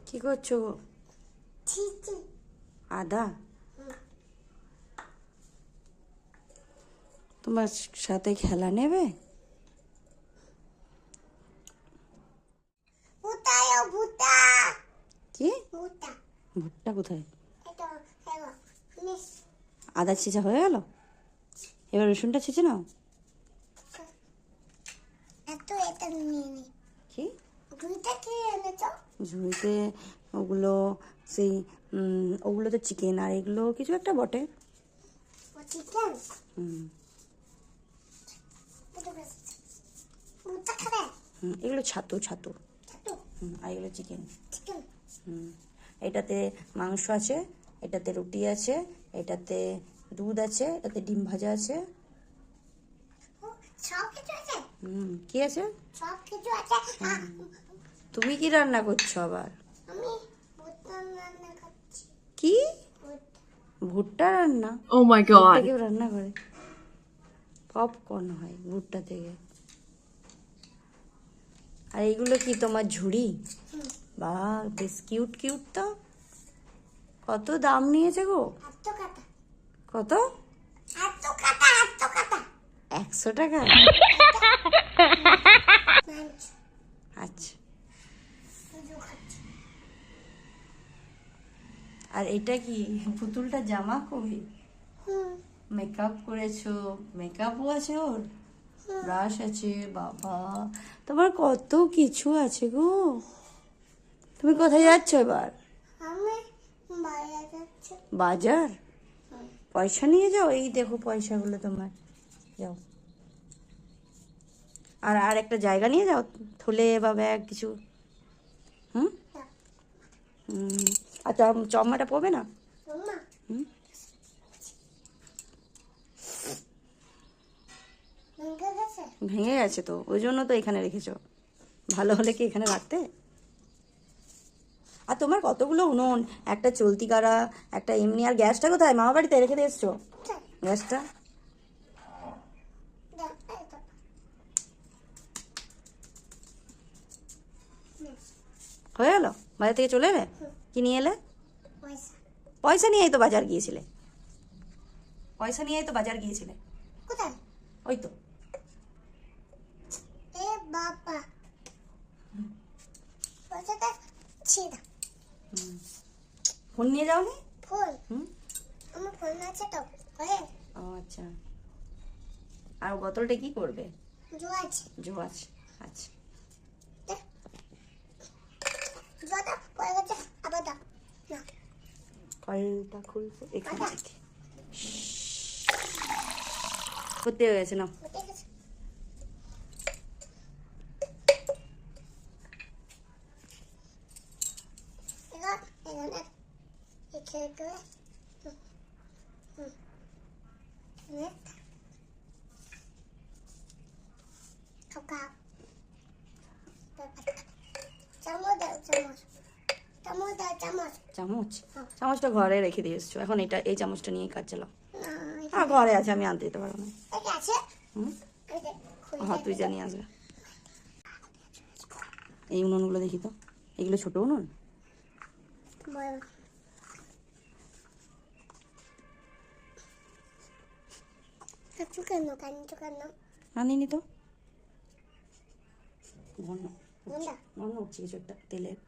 কি করছো গো? আদা তোমার সাথে খেলা নেবে? কি ভুট্টা কোথায়? আদা ছেঁচা হয়ে গেল, এবার রসুনটা ছেঁচে নাও। কি ঝুড়িতে? ওগুলো সেই ওগুলো তো চিকেন, আর এগুলো কিছু একটা বটে। এগুলো ছাতু ছাতু। আর এগুলো চিকেন। এটাতে মাংস আছে, এটাতে রুটি আছে, এটাতে দুধ আছে, এটাতে ডিম ভাজা আছে। কি আছে? তুমি কি রান্না করছো আবার? কি ভুট্টা রান্না? Oh my god. কেউ রান্না করে? পপকর্ন হয় ভুট্টা থেকে। আর এইগুলো কি তোমার ঝুড়ি? বাহ, বেশ কিউট কিউট তো। কত দাম নিয়েছে গো? কত? 100 টাকা? আচ্ছা। আর এটা কি পুতুলটা জামা কই? মেকআপ করেছো? মেকআপও আছে ওর, ব্রাশ আছে। বাবা, তোমার কত কিছু আছে গো। তুমি কোথায় যাচ্ছ এবার? বাজার? পয়সা নিয়ে যাও। এই দেখো পয়সাগুলো তোমার, যাও। আর আর একটা জায়গা নিয়ে যাও, থলে বা ব্যাগ কিছু। আর চশমাটা পড়বে না? ভেঙে গেছে তো, ওই জন্য তো এখানে রেখেছো। ভালো হলে কি এখানে রাখতে? আর তোমার কতগুলো উনুন, একটা চলতি কারা, একটা এমনি। আর গ্যাসটা কোথায়? মামা বাড়িতে রেখে দিয়ে এসছো গ্যাসটা? হয়ে গেল? বাজার থেকে চলে এলে? কি নিয়ে এলে? পয়সা নিয়েই তো বাজার গিয়েছিলে। পয়সা নিয়েই তো বাজার গিয়েছিলে। কোথায়? ওই তো। বাবা, পয়সাটা ছিঁড়া। ফোন নিয়ে যাওনি? ফোন? আমার ফোন আছে তো। ও আচ্ছা। আর বোতলটা কি করবে? জো আছে। জো আছে, আচ্ছা। জোটা পড়ে গেছে, আবার দাও না। কলটা খুলবো এখান থেকে। করতে হয়ে গেছে না? চামচ? চামচটা ঘরে রেখে দিয়ে এসছো, এখন এটা এই চামচটা নিয়ে কাজ চালাও। ঘরে আছে, আমি আনতে দিতে পারবো না। হ্যাঁ, তুই জানিয়ে আসবে। এই উনুনগুলো দেখি তো, এগুলো ছোট উনুন? আনিনি তো। ঘন ঘন উঠছে কিছু একটা তেলের।